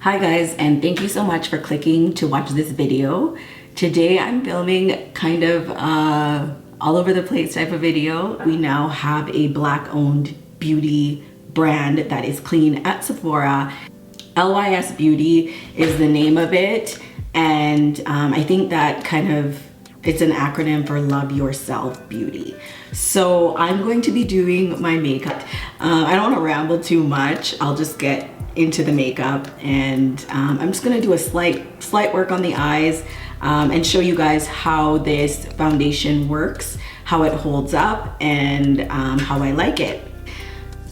Hi guys, and thank you so much for clicking to watch this video. Today I'm filming kind of all over the place type of video. We now have a Black owned beauty brand that is clean at Sephora. LYS Beauty is the name of it, and I think that it's an acronym for Love Yourself Beauty. So I'm going to be doing my makeup. I don't want to ramble too much. I'll just get into the makeup, and I'm just gonna do a slight work on the eyes and show you guys how this foundation works, how it holds up, and how I like it.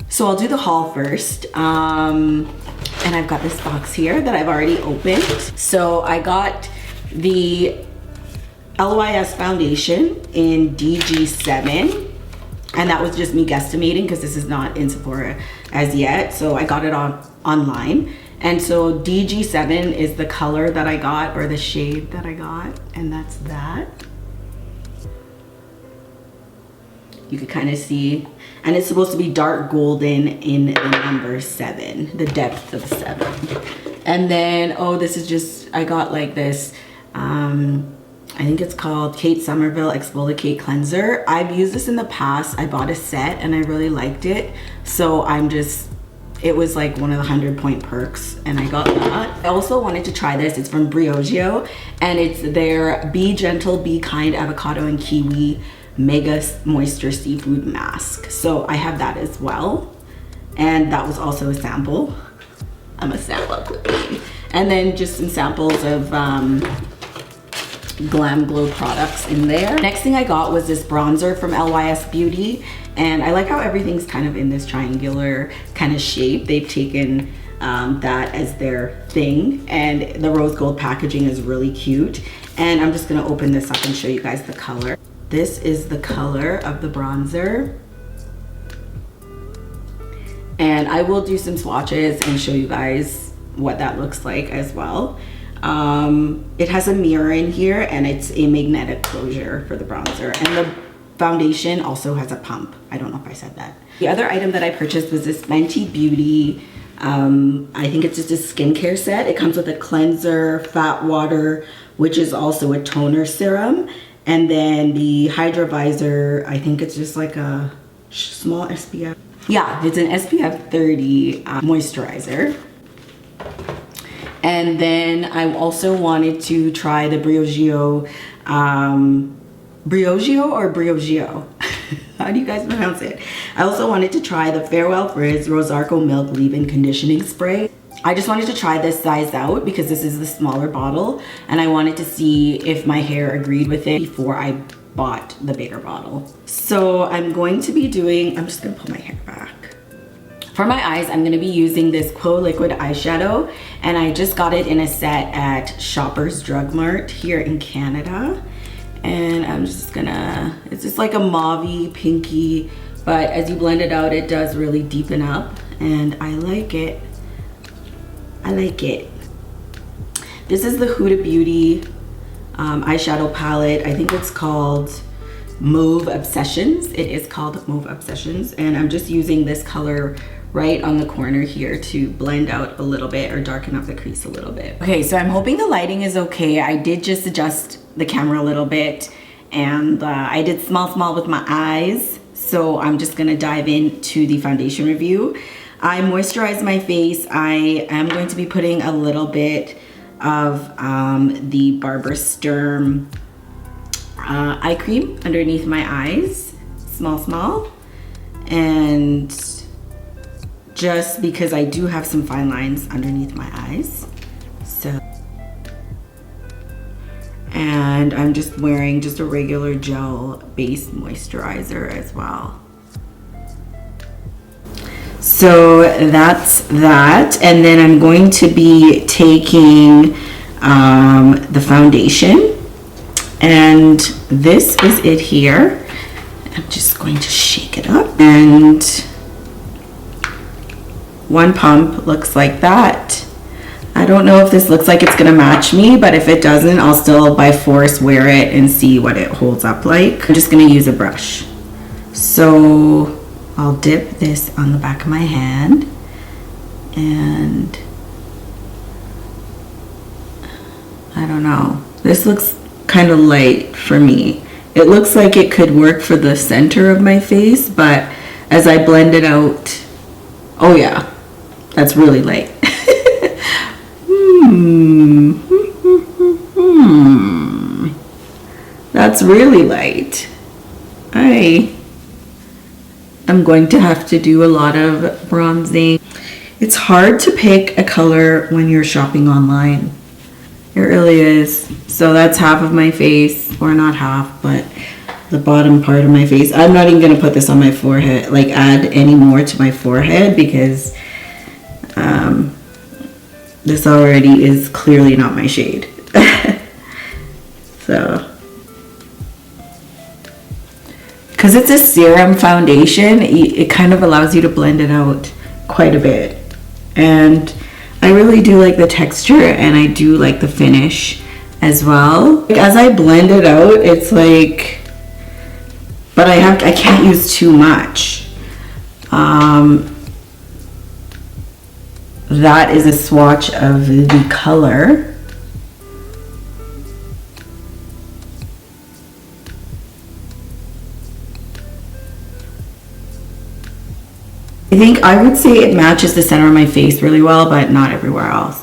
So I'll do the haul first. And I've got this box here that I've already opened. So I got the LYS foundation in DG7, and that was just me guesstimating because this is not in Sephora as yet. So I got it online. And so DG7 is the color that I got, or the shade that I got, and that's that. You can kind of see, and it's supposed to be dark golden in the number 7, the depth of 7. And then, oh, this is just, I got like this, I think it's called Kate Somerville Exfoliate Cleanser. I've used this in the past. I bought a set and I really liked it. So it was like one of the 100-point perks, and I got that. I also wanted to try this. It's from Briogio, and it's their Be Gentle, Be Kind Avocado and Kiwi Mega Moisture Seafood Mask. So I have that as well. And that was also a sample. I'm a sample queen. And then just some samples of Glam Glow products in there. Next thing I got was this bronzer from LYS Beauty, and I like how everything's kind of in this triangular kind of shape. They've taken that as their thing, and the rose gold packaging is really cute. And I'm just gonna open this up and show you guys the color. This is the color of the bronzer, and I will do some swatches and show you guys what that looks like as well. It has a mirror in here, and it's a magnetic closure for the bronzer, and the foundation also has a pump. I don't know if I said that. The other item that I purchased was this Fenty Beauty, I think it's just a skincare set. It comes with a cleanser, fat water, which is also a toner serum, and then the Hydra Visor. I think it's just like a small SPF. Yeah, it's an SPF 30 moisturizer. And then I also wanted to try the Briogio, Briogio or Briogio? How do you guys pronounce it? I also wanted to try the Farewell Frizz Rosarco Milk Leave-In Conditioning Spray. I just wanted to try this size out because this is the smaller bottle, and I wanted to see if my hair agreed with it before I bought the bigger bottle. So I'm going to be doing, I'm just gonna pull my hair back. For my eyes, I'm gonna be using this Quo Liquid eyeshadow, and I just got it in a set at Shoppers Drug Mart here in Canada. And I'm just gonna, it's just like a mauvey, pinky, but as you blend it out, it does really deepen up, and I like it. I like it. This is the Huda Beauty eyeshadow palette. I think it's called Mauve Obsessions. It is called Mauve Obsessions, and I'm just using this color right on the corner here to blend out a little bit or darken up the crease a little bit. Okay, so I'm hoping the lighting is okay. I did just adjust the camera a little bit, and I did small with my eyes. So I'm just gonna dive into the foundation review. I moisturized my face. I am going to be putting a little bit of the Barbara Sturm eye cream underneath my eyes, small, and just because I do have some fine lines underneath my eyes. So, and I'm just wearing just a regular gel base moisturizer as well. So that's that, and then I'm going to be taking the foundation, and this is it here. I'm just going to shake it up, and one pump looks like that. I don't know if this looks like it's gonna match me, but if it doesn't, I'll still by force wear it and see what it holds up like. I'm just gonna use a brush. So I'll dip this on the back of my hand, and I don't know. This looks kind of light for me. It looks like it could work for the center of my face, but as I blend it out, oh yeah, that's really light. That's really light. I'm going to have to do a lot of bronzing. It's hard to pick a color when you're shopping online. It really is. So that's half of my face, or not half, but the bottom part of my face. I'm not even gonna put this on my forehead, like add any more to my forehead, because this already is clearly not my shade. So, because it's a serum foundation, it kind of allows you to blend it out quite a bit. And I really do like the texture, and I do like the finish as well. As I blend it out, it's like, but I can't use too much. That is a swatch of the color. I think I would say it matches the center of my face really well, but not everywhere else.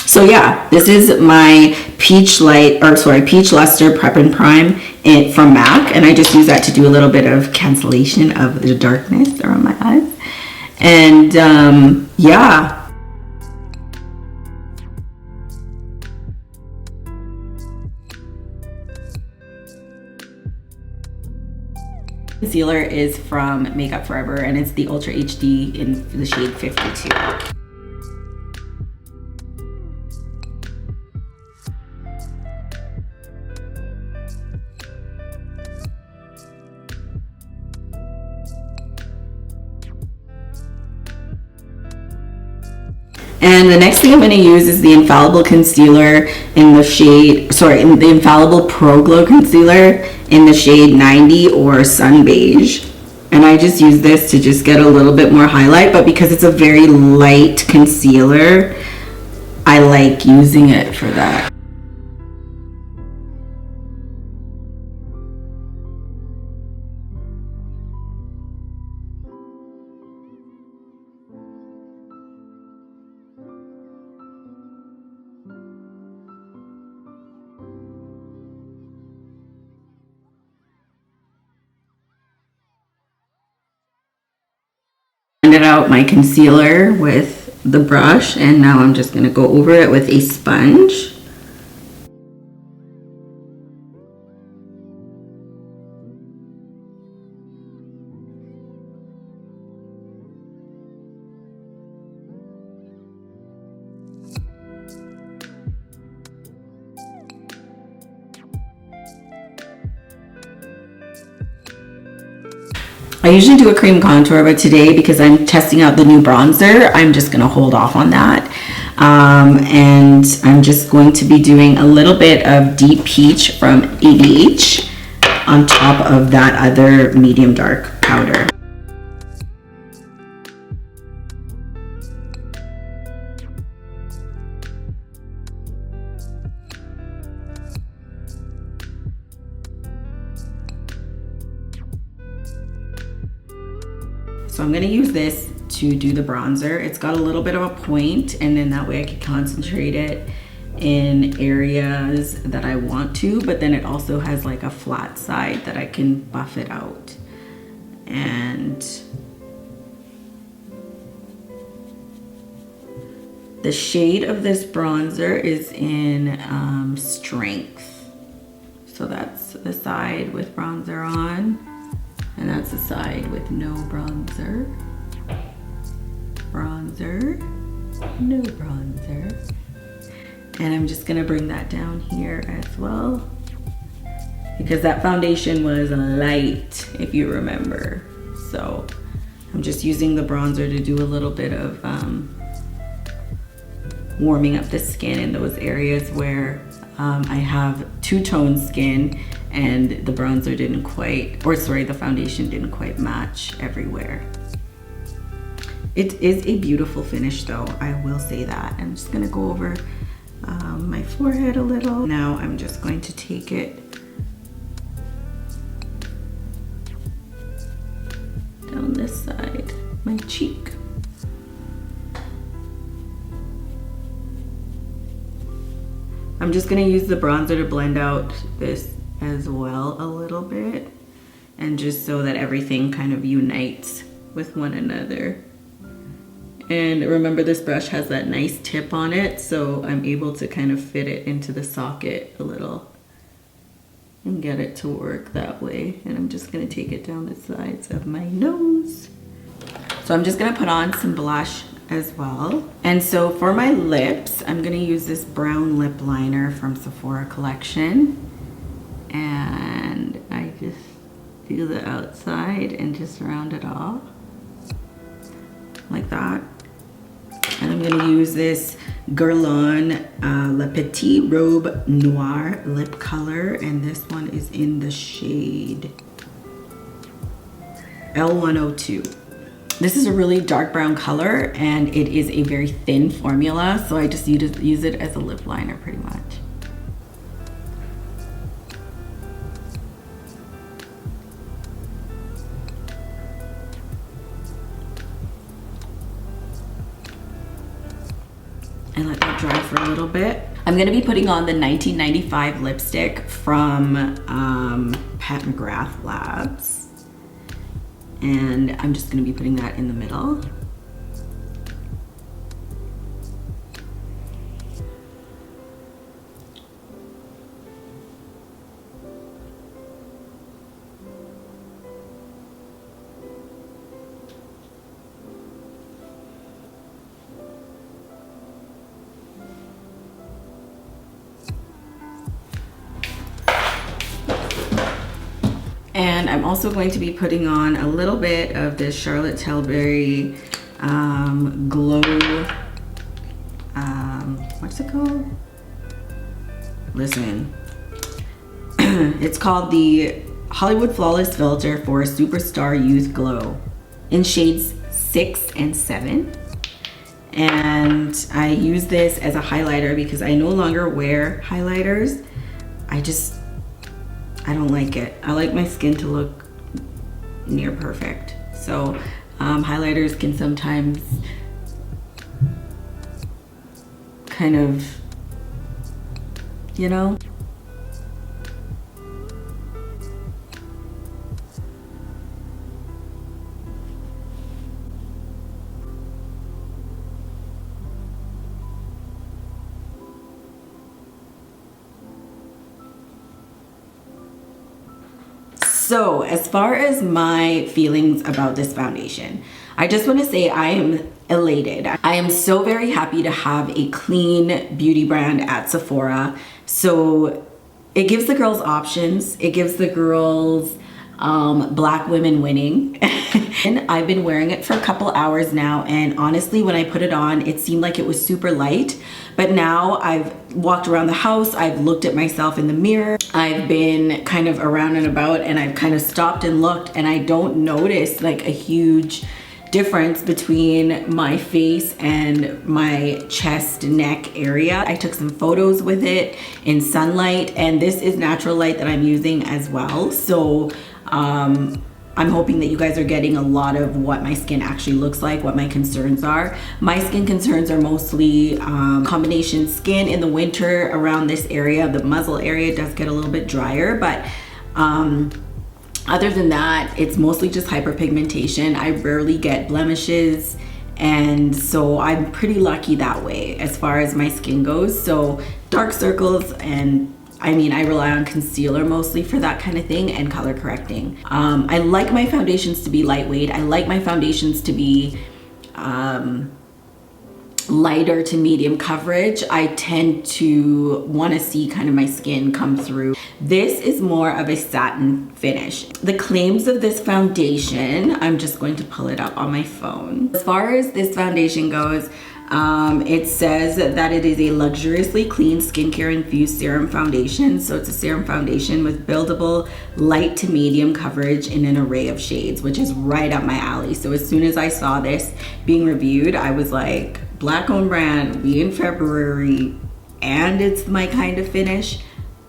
So yeah, this is my peach luster prep and prime from MAC, and I just use that to do a little bit of cancellation of the darkness around my eyes. And yeah. Concealer is from Makeup Forever, and it's the Ultra HD in the shade 52. And the next thing I'm going to use is the Infallible Concealer in the shade, the Infallible Pro Glow Concealer in the shade 90 or Sun Beige. And I just use this to just get a little bit more highlight, but because it's a very light concealer, I like using it for that. Blended out my concealer with the brush, and now I'm just going to go over it with a sponge. I usually do a cream contour, but today, because I'm testing out the new bronzer, I'm just going to hold off on that. And I'm just going to be doing a little bit of Deep Peach from ABH on top of that other medium dark powder. So I'm going to use this to do the bronzer. It's got a little bit of a point, and then that way I can concentrate it in areas that I want to, but then it also has like a flat side that I can buff it out. And the shade of this bronzer is in Strength. So that's the side with bronzer on. And that's the side with no bronzer. Bronzer, no bronzer. And I'm just gonna bring that down here as well, because that foundation was light, if you remember. So I'm just using the bronzer to do a little bit of warming up the skin in those areas where I have two-tone skin, and the bronzer didn't quite, the foundation didn't quite match everywhere. It is a beautiful finish though, I will say that. I'm just gonna go over my forehead a little. Now I'm just going to take it down this side, my cheek. I'm just gonna use the bronzer to blend out this as well a little bit, and just so that everything kind of unites with one another. And remember, this brush has that nice tip on it, so I'm able to kind of fit it into the socket a little and get it to work that way. And I'm just gonna take it down the sides of my nose. So I'm just gonna put on some blush as well. And so for my lips, I'm gonna use this brown lip liner from Sephora collection. And I just do the outside and just round it off like that. And I'm gonna use this Guerlain Le Petit Robe Noir lip color, and this one is in the shade L102. This is a really dark brown color, and it is a very thin formula, so I just use it as a lip liner pretty much. And let that dry for a little bit. I'm gonna be putting on the 1995 lipstick from McGrath Labs. And I'm just gonna be putting that in the middle. And I'm also going to be putting on a little bit of this Charlotte Tilbury Glow, what's it called? Listen, it's called the Hollywood Flawless Filter for Superstar Youth Glow in shades 6 and 7. And I use this as a highlighter because I no longer wear highlighters. I don't like it. I like my skin to look near perfect. So highlighters can sometimes kind of, you know? So as far as my feelings about this foundation, I just want to say I am elated. I am so very happy to have a clean beauty brand at Sephora. So it gives the girls options. It gives the girls black women winning. And I've been wearing it for a couple hours now, and honestly when I put it on it seemed like it was super light, but now I've walked around the house, I've looked at myself in the mirror, I've been kind of around and about, and I've kind of stopped and looked, and I don't notice like a huge difference between my face and my chest neck area. I took some photos with it in sunlight, and this is natural light that I'm using as well. So I'm hoping that you guys are getting a lot of what my skin actually looks like, what my concerns are. My skin concerns are mostly combination skin in the winter around this area. The muzzle area does get a little bit drier, but other than that, it's mostly just hyperpigmentation. I rarely get blemishes, and so I'm pretty lucky that way as far as my skin goes. So dark circles, and I mean, I rely on concealer mostly for that kind of thing, and color correcting. I like my foundations to be lightweight. I like my foundations to be lighter to medium coverage. I tend to want to see kind of my skin come through. This is more of a satin finish. The claims of this foundation, I'm just going to pull it up on my phone. As far as this foundation goes, It says that it is a luxuriously clean skincare infused serum foundation. So it's a serum foundation with buildable light to medium coverage in an array of shades, which is right up my alley. So as soon as I saw this being reviewed, I was like, Black owned brand, we in February, and it's my kind of finish.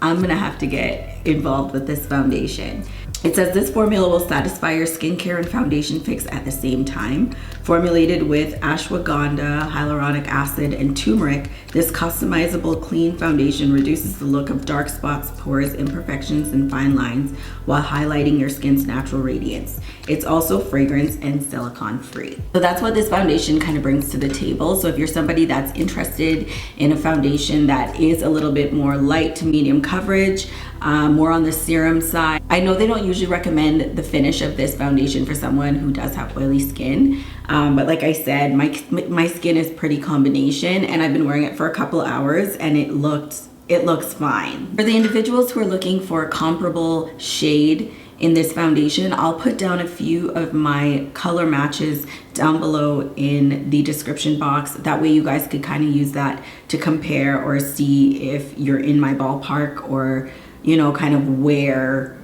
I'm gonna have to get involved with this foundation. It says this formula will satisfy your skincare and foundation fix at the same time. Formulated with ashwagandha, hyaluronic acid, and turmeric, this customizable clean foundation reduces the look of dark spots, pores, imperfections, and fine lines while highlighting your skin's natural radiance. It's also fragrance and silicone free. So that's what this foundation kind of brings to the table. So if you're somebody that's interested in a foundation that is a little bit more light to medium coverage, more on the serum side. I know they don't usually recommend the finish of this foundation for someone who does have oily skin, but like I said, my skin is pretty combination, and I've been wearing it for a couple hours and it looks fine. For the individuals who are looking for a comparable shade in this foundation, I'll put down a few of my color matches down below in the description box. That way you guys could kind of use that to compare or see if you're in my ballpark, or you know, kind of where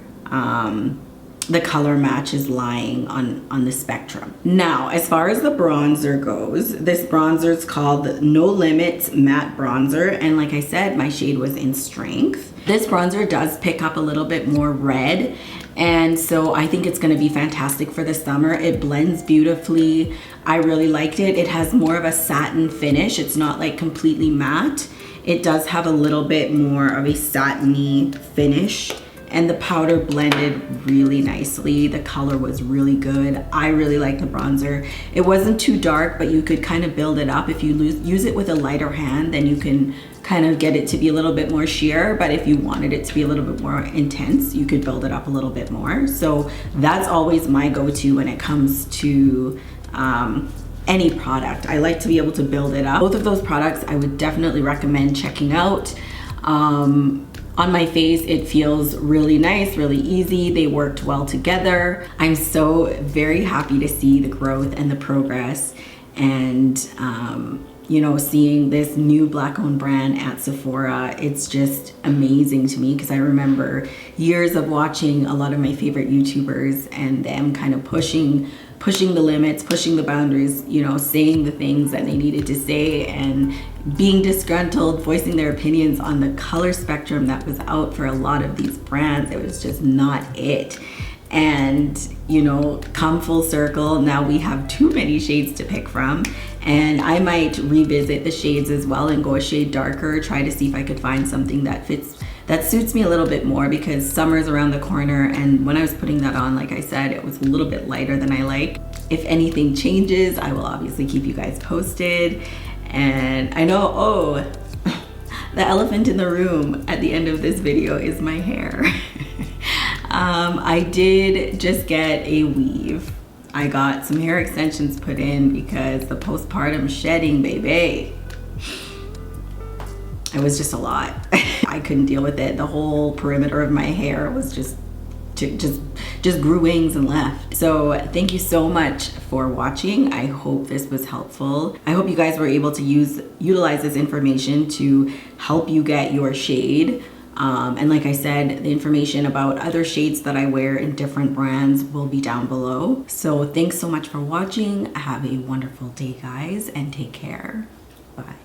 the color match is lying on the spectrum. Now, as far as the bronzer goes, this bronzer is called No Limits Matte Bronzer, and like I said, my shade was in Strength. This bronzer does pick up a little bit more red, and so I think it's gonna be fantastic for the summer. It blends beautifully. I really liked it. It has more of a satin finish. It's not like completely matte. It does have a little bit more of a satiny finish, and the powder blended really nicely. The color was really good. I really like the bronzer. It wasn't too dark, but you could kind of build it up. If you use it with a lighter hand, then you can kind of get it to be a little bit more sheer, but if you wanted it to be a little bit more intense, you could build it up a little bit more. So that's always my go-to when it comes to any product. I like to be able to build it up. Both of those products I would definitely recommend checking out. On my face, it feels really nice, really easy. They worked well together. I'm so very happy to see the growth and the progress, and you know, seeing this new Black owned brand at Sephora, it's just amazing to me, because I remember years of watching a lot of my favorite YouTubers and them kind of pushing the limits, pushing the boundaries, you know, saying the things that they needed to say, and being disgruntled, voicing their opinions on the color spectrum that was out for a lot of these brands. It was just not it. And, you know, come full circle, now we have too many shades to pick from, and I might revisit the shades as well and go a shade darker, try to see if I could find something that suits me a little bit more, because summer's around the corner, and when I was putting that on, like I said, it was a little bit lighter than I like. If anything changes, I will obviously keep you guys posted. And I know, oh, the elephant in the room at the end of this video is my hair. I did just get a weave. I got some hair extensions put in because the postpartum shedding, baby, it was just a lot. I couldn't deal with it. The whole perimeter of my hair was just grew wings and left. So thank you so much for watching. I hope this was helpful. I hope you guys were able to utilize this information to help you get your shade. And like I said, the information about other shades that I wear in different brands will be down below. So thanks so much for watching. Have a wonderful day, guys, and take care. Bye.